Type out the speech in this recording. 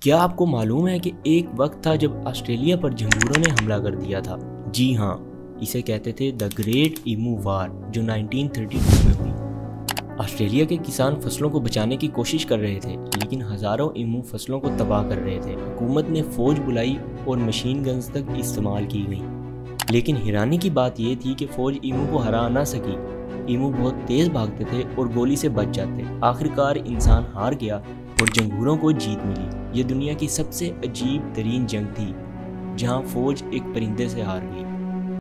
क्या आपको मालूम है कि एक वक्त था जब ऑस्ट्रेलिया पर झंगूरों ने हमला कर दिया था? जी हाँ, इसे कहते थे द ग्रेट ईमू वार, जो 1932 में हुई। ऑस्ट्रेलिया के किसान फसलों को बचाने की कोशिश कर रहे थे, लेकिन हज़ारों ईमू फसलों को तबाह कर रहे थे। हुकूमत ने फ़ौज बुलाई और मशीन गन्स तक इस्तेमाल की गई, लेकिन हैरानी की बात यह थी कि फ़ौज ईमू को हरा ना सकी। ईमू बहुत तेज़ भागते थे और गोली से बच जाते। आखिरकार इंसान हार गया और झंगूरों को जीत मिली। ये दुनिया की सबसे अजीब तरीन जंग थी, जहां फ़ौज एक परिंदे से हार गई।